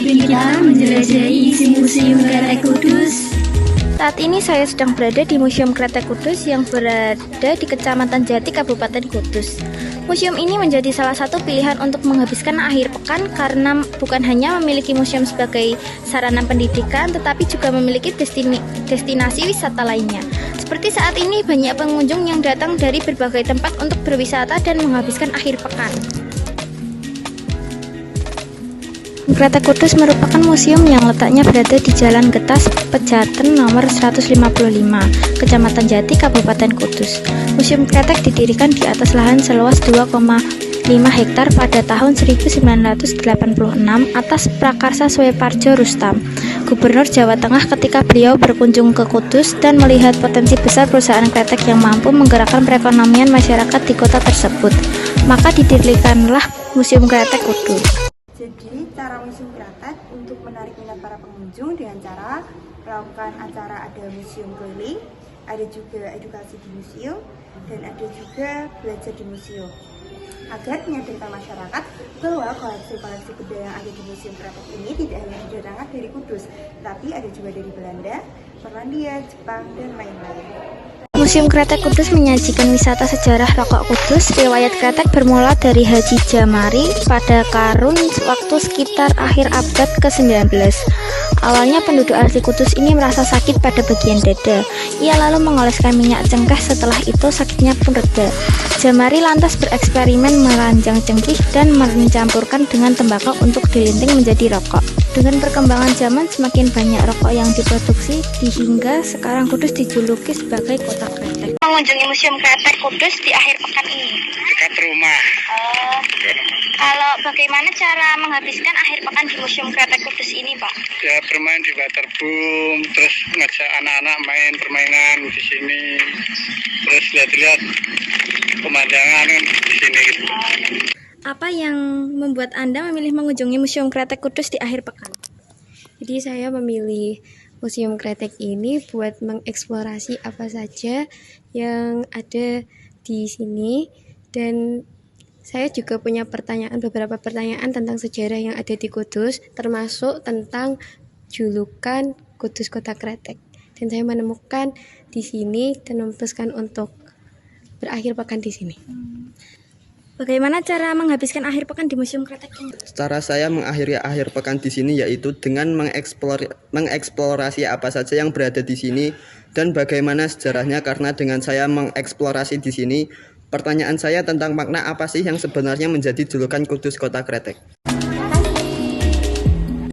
kita menjelajahi Museum Kretek Kudus. Saat ini saya sedang berada di Museum Kretek Kudus yang berada di Kecamatan Jati, Kabupaten Kudus. Museum ini menjadi salah satu pilihan untuk menghabiskan akhir pekan karena bukan hanya memiliki museum sebagai sarana pendidikan, tetapi juga memiliki destinasi wisata lainnya. Seperti saat ini banyak pengunjung yang datang dari berbagai tempat untuk berwisata dan menghabiskan akhir pekan. Kretek Kudus merupakan museum yang letaknya berada di Jalan Getas, Pejaten nomor 155, Kecamatan Jati, Kabupaten Kudus. Museum Kretek didirikan di atas lahan seluas 2,5 hektar pada tahun 1986 atas prakarsa Sweparjo Rustam, Gubernur Jawa Tengah ketika beliau berkunjung ke Kudus dan melihat potensi besar perusahaan kretek yang mampu menggerakkan perekonomian masyarakat di kota tersebut. Maka didirikanlah Museum Kretek Kudus. Jadi, cara Museum Kretek untuk menarik minat para pengunjung dengan cara melakukan acara ada museum keliling, ada juga edukasi di museum, dan ada juga belajar di museum. Agar menyadarkan masyarakat bahwa koleksi-koleksi budaya yang ada di Museum Kretek ini tidak hanya didatangkan dari Kudus, tapi ada juga dari Belanda, Polandia, Jepang, dan lain-lain. Museum Kretek Kudus menyajikan wisata sejarah rokok Kudus. Riwayat kretek bermula dari Haji Jamari pada Karun waktu sekitar akhir abad ke-19. Awalnya penduduk asli Kudus ini merasa sakit pada bagian dada. Ia lalu mengoleskan minyak cengkeh, setelah itu sakitnya pun reda. Jamari lantas bereksperimen meranjang cengkih dan mencampurkan dengan tembakau untuk dilinting menjadi rokok. Dengan perkembangan zaman semakin banyak rokok yang diproduksi hingga sekarang Kudus dijuluki sebagai kota kretek. Mengunjungi Museum Kretek Kudus di akhir pekan ini. Dekat rumah. Kalau bagaimana cara menghabiskan akhir pekan di Museum Kretek Kudus ini, Pak? Ya bermain di waterboom, terus ngajak anak-anak main permainan di sini, terus lihat-lihat pemandangan di sini. Apa yang membuat Anda memilih mengunjungi Museum Kretek Kudus di akhir pekan? Jadi saya memilih Museum Kretek ini buat mengeksplorasi apa saja yang ada di sini, dan saya juga punya beberapa pertanyaan tentang sejarah yang ada di Kudus, termasuk tentang julukan Kudus Kota Kretek. Dan saya menemukan di sini dan memutuskan untuk berakhir pekan di sini. Bagaimana cara menghabiskan akhir pekan di Museum Kretek ini? Cara saya mengakhiri akhir pekan di sini yaitu dengan mengeksplorasi apa saja yang berada di sini dan bagaimana sejarahnya, karena dengan saya mengeksplorasi di sini, pertanyaan saya tentang makna apa sih yang sebenarnya menjadi julukan Kudus Kota Kretek.